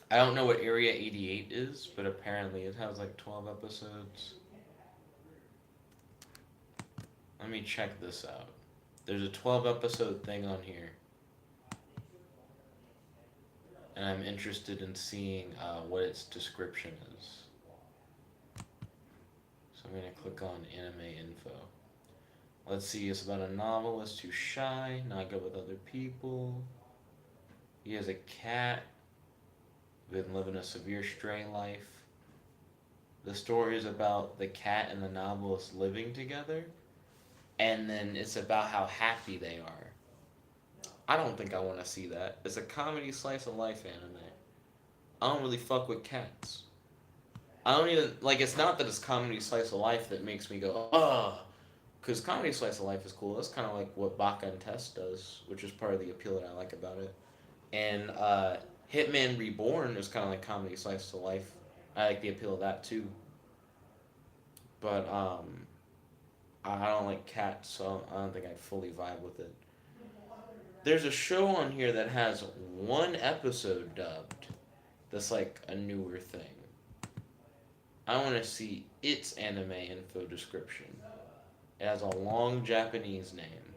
I don't know what Area 88 is, but apparently it has like 12 episodes. Let me check this out. There's a 12 episode thing on here, and I'm interested in seeing what its description is. So I'm going to click on anime info. Let's see, it's about a novelist who's shy, not good with other people. He has a cat, been living a severe stray life. The story is about the cat and the novelist living together, and then it's about how happy they are. I don't think I want to see that. It's a comedy slice of life anime. I don't really fuck with cats. I don't even like. It's not that it's comedy slice of life that makes me go, ugh. Because comedy slice of life is cool. That's kind of like what Baka and Test does, which is part of the appeal that I like about it. And Hitman Reborn is kind of like comedy slice of life. I like the appeal of that too. But I don't like cats, so I don't think I fully vibe with it. There's a show on here that has one episode dubbed. That's like a newer thing. I want to see its anime info description. It has a long Japanese name.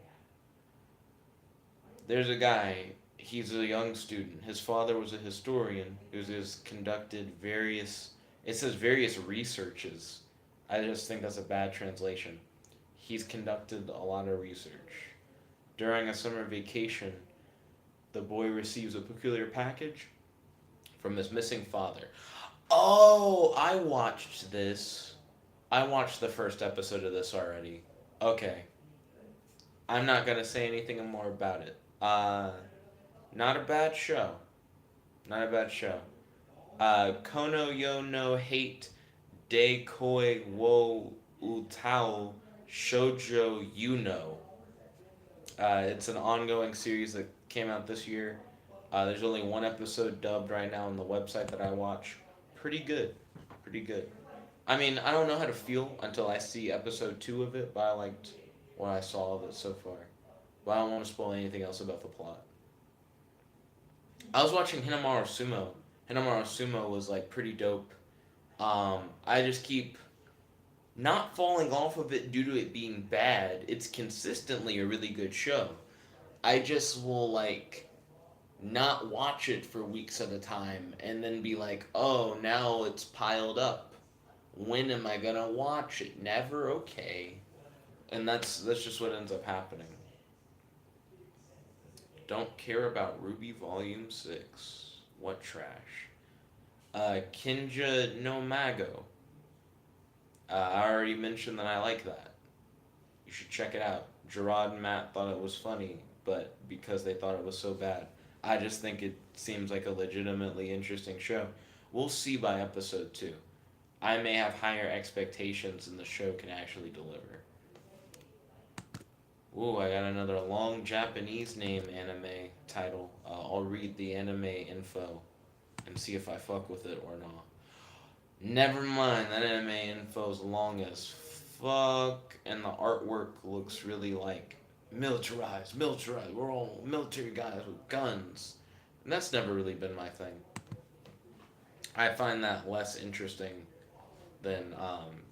There's a guy, he's a young student. His father was a historian who has conducted various, it says various researches. I just think that's a bad translation. He's conducted a lot of research. During a summer vacation, the boy receives a peculiar package from his missing father. Oh, I watched this. I watched the first episode of this already. Okay. I'm not gonna say anything more about it. Not a bad show. Not a bad show. Kono yo no hate de koi wo utao shoujo yuno. It's an ongoing series that came out this year. There's only one episode dubbed right now on the website that I watch. Pretty good. Pretty good. I mean, I don't know how to feel until I see episode 2 of it, but I liked what I saw of it so far. But I don't want to spoil anything else about the plot. I was watching Hinamaru Sumo. Hinamaru Sumo was like pretty dope. I just keep not falling off of it due to it being bad. It's consistently a really good show. I just will like not watch it for weeks at a time and then be like, oh, now it's piled up. When am I gonna watch it? Never. Okay. And that's just what ends up happening. Don't care about Ruby Volume 6. What trash. Kinja no Mago. I already mentioned that I like that. You should check it out. Gerard and Matt thought it was funny, but because they thought it was so bad, I just think it seems like a legitimately interesting show. We'll see by episode 2. I may have higher expectations than the show can actually deliver. Ooh, I got another long Japanese name anime title. I'll read the anime info and see if I fuck with it or not. Never mind, that anime info's long as fuck, and the artwork looks really like militarized, militarized. We're all military guys with guns. And that's never really been my thing. I find that less interesting than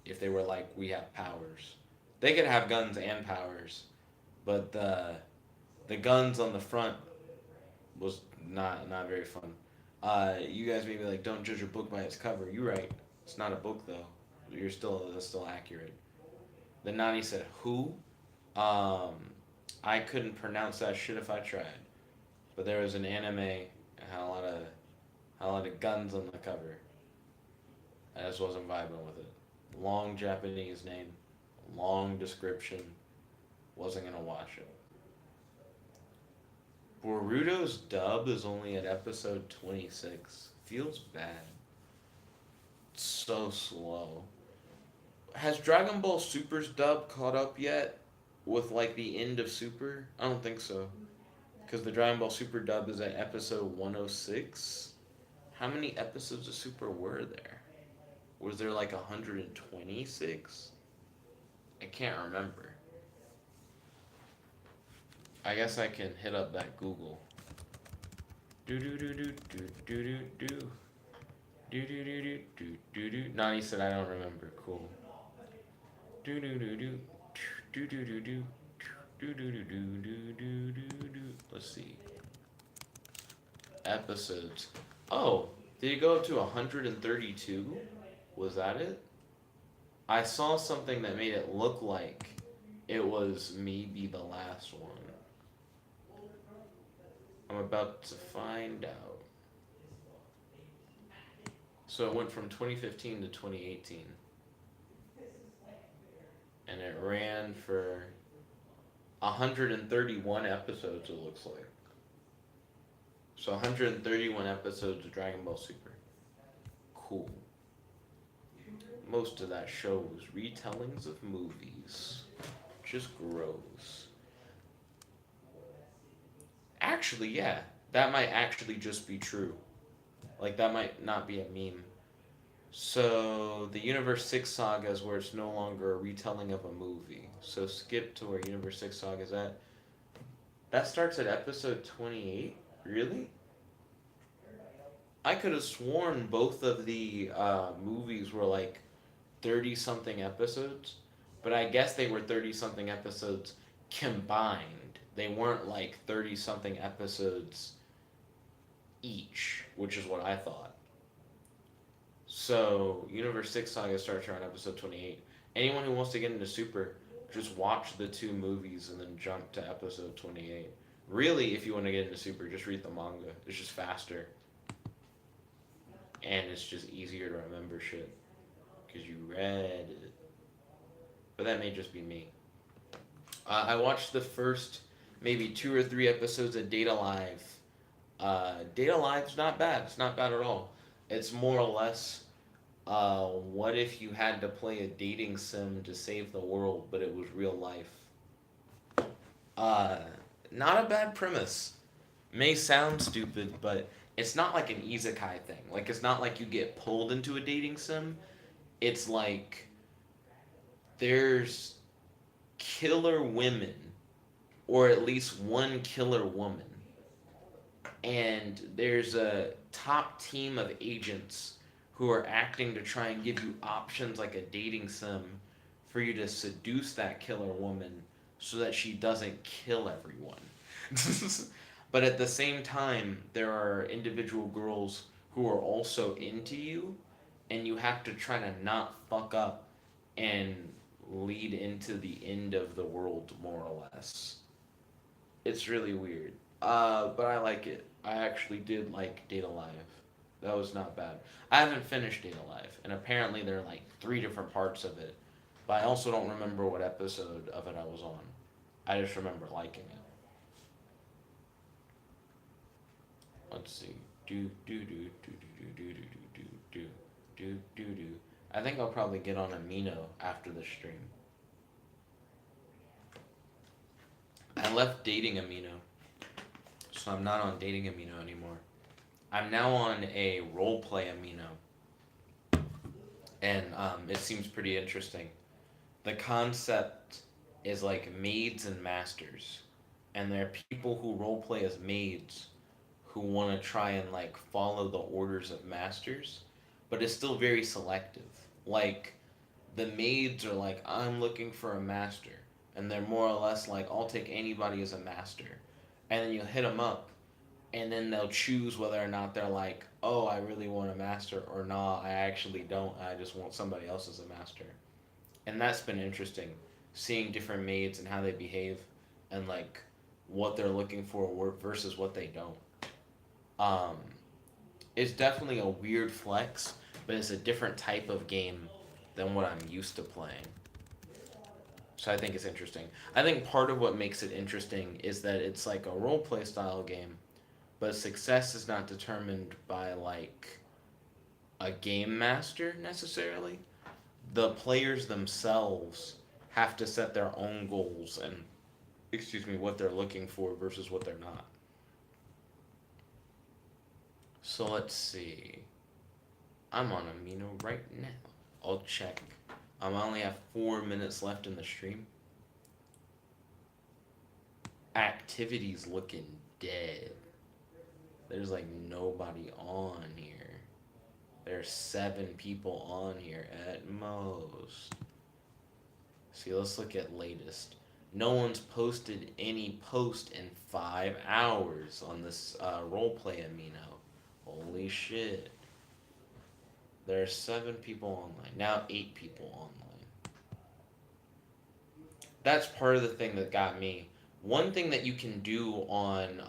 if they were like, we have powers. They could have guns and powers, but the guns on the front was not very fun. You guys may be like, don't judge a book by its cover. You're right. It's not a book though. That's still accurate. Then Nani said, who? Um, I couldn't pronounce that shit if I tried. But there was an anime that had a lot of guns on the cover. I just wasn't vibing with it. Long Japanese name, long description. Wasn't gonna watch it. Boruto's dub is only at episode 26. Feels bad. So slow. Has Dragon Ball Super's dub caught up yet with like the end of Super? I don't think so. Because the Dragon Ball Super dub is at episode 106. How many episodes of Super were there? Was there like 126? I can't remember. I guess I can hit up that Google. Do do do do do do do do. Do do do do do do do. Nani said I don't remember. Cool. Do do do do do do do do do do do do do do do. Let's see. Episodes. Oh, did it go up to 132? Was that it? I saw something that made it look like it was maybe the last one. I'm about to find out. So it went from 2015 to 2018. And it ran for 131 episodes, it looks like. So 131 episodes of Dragon Ball Super. Cool. Most of that show was retellings of movies. Just gross. Actually, yeah. That might actually just be true. Like, that might not be a meme. So, the Universe 6 saga is where it's no longer a retelling of a movie. So, skip to where Universe 6 saga is at. That starts at episode 28? Really? I could have sworn both of the movies were like 30 something episodes, but I guess they were 30 something episodes combined. They weren't like 30 something episodes each, which is what I thought. So, Universe 6 Saga starts around episode 28. Anyone who wants to get into Super, just watch the two movies and then jump to episode 28. Really, if you want to get into Super, just read the manga. It's just faster. And it's just easier to remember shit. Because you read it. But that may just be me. I watched the first maybe 2 or 3 episodes of Data Live. Data Live's not bad. It's not bad at all. It's more or less, what if you had to play a dating sim to save the world, but it was real life? Not a bad premise. May sound stupid, but it's not like an isekai thing. Like, it's not like you get pulled into a dating sim. It's like there's killer women, or at least one killer woman, and there's a top team of agents who are acting to try and give you options like a dating sim for you to seduce that killer woman so that she doesn't kill everyone. But at the same time, there are individual girls who are also into you, and you have to try to not fuck up and lead into the end of the world, more or less. It's really weird. But I like it. I actually did like Data Live. That was not bad. I haven't finished Date Alive, and apparently there are like three different parts of it. But I also don't remember what episode of it I was on. I just remember liking it. Let's see. Do do. I think I'll probably get on Amino after the stream. I left dating Amino, so I'm not on dating Amino anymore. I'm now on a roleplay Amino, and it seems pretty interesting. The concept is like maids and masters, and there are people who roleplay as maids who want to try and like follow the orders of masters, but it's still very selective. Like the maids are like, I'm looking for a master, and they're more or less like, I'll take anybody as a master, and then you hit them up, and then they'll choose whether or not they're like, oh, I really want a master, or nah, I actually don't. I just want somebody else as a master, and that's been interesting, seeing different maids and how they behave, and like what they're looking for versus what they don't. Um, it's definitely a weird flex, but it's a different type of game than what I'm used to playing. So I think it's interesting. I think part of what makes it interesting is that it's like a role play style game, but success is not determined by like a game master necessarily. The players themselves have to set their own goals and what they're looking for versus what they're not. So let's see. I'm on Amino right now. I'll check. I only have 4 minutes left in the stream. Activity's looking dead. There's like nobody on here. There's 7 people on here at most. See, let's look at latest. No one's posted any post in 5 hours on this roleplay Amino. Holy shit. There are 7 people online. Now 8 people online. That's part of the thing that got me. One thing that you can do on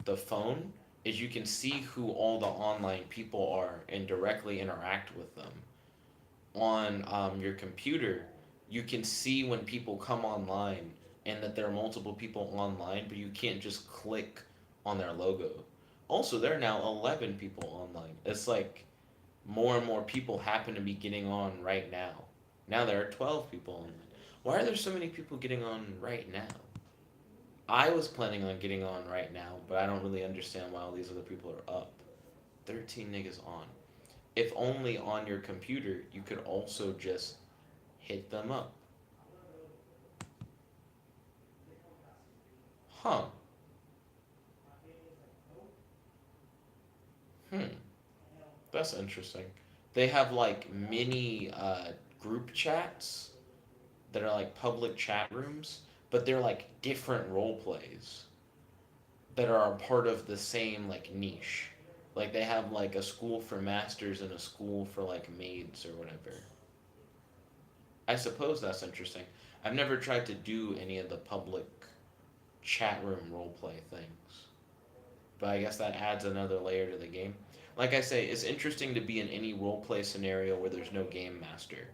the phone is you can see who all the online people are and directly interact with them. On your computer, you can see when people come online and that there are multiple people online, but you can't just click on their logo. Also, there are now 11 people online. It's like more and more people happen to be getting on right now. Now there are 12 people online. Why are there so many people getting on right now? I was planning on getting on right now, but I don't really understand why all these other people are up. 13 niggas on. If only on your computer, you could also just hit them up. Huh. Hmm. That's interesting. They have like mini group chats that are like public chat rooms, but they're like different role plays that are a part of the same like niche. Like they have like a school for masters and a school for like maids or whatever. I suppose that's interesting. I've never tried to do any of the public chat room roleplay things, but I guess that adds another layer to the game. Like I say, it's interesting to be in any roleplay scenario where there's no game master.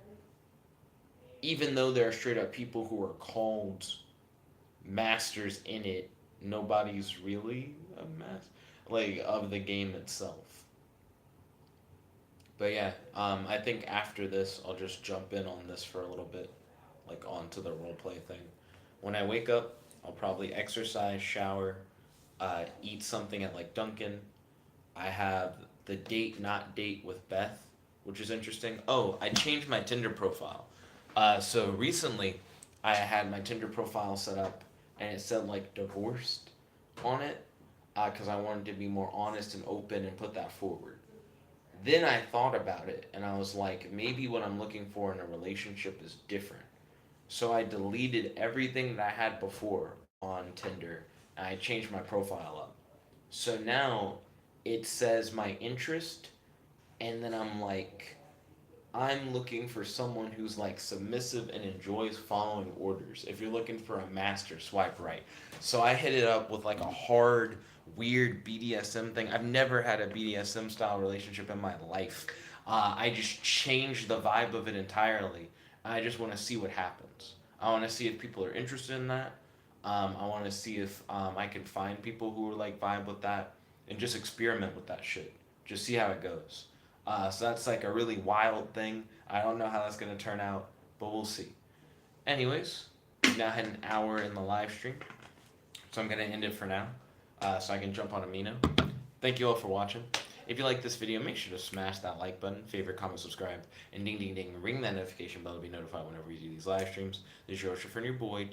Even though there are straight up people who are called masters in it, nobody's really a master like of the game itself. But yeah, I think after this, I'll just jump in on this for a little bit, like onto the roleplay thing. When I wake up, I'll probably exercise, shower, eat something at like Dunkin'. I have the date not date with Beth, which is interesting. Oh, I changed my Tinder profile. So recently, I had my Tinder profile set up, and it said like divorced on it, because I wanted to be more honest and open and put that forward. Then I thought about it, and I was like, maybe what I'm looking for in a relationship is different. So I deleted everything that I had before on Tinder, and I changed my profile up. So now it says my interest, and then I'm like, I'm looking for someone who's like submissive and enjoys following orders. If you're looking for a master, swipe right. So I hit it up with like a hard, weird BDSM thing. I've never had a BDSM style relationship in my life. I just changed the vibe of it entirely. I just want to see what happens. I want to see if people are interested in that. I want to see if I can find people who are like vibe with that and just experiment with that shit. Just see how it goes. So that's like a really wild thing. I don't know how that's gonna turn out, but we'll see. Anyways, we now had an hour in the live stream, so I'm gonna end it for now, so I can jump on Amino. Thank you all for watching. If you like this video, make sure to smash that like button, favorite, comment, subscribe, and ding ding ding, ring that notification bell to be notified whenever we do these live streams. This is your friend, your boy,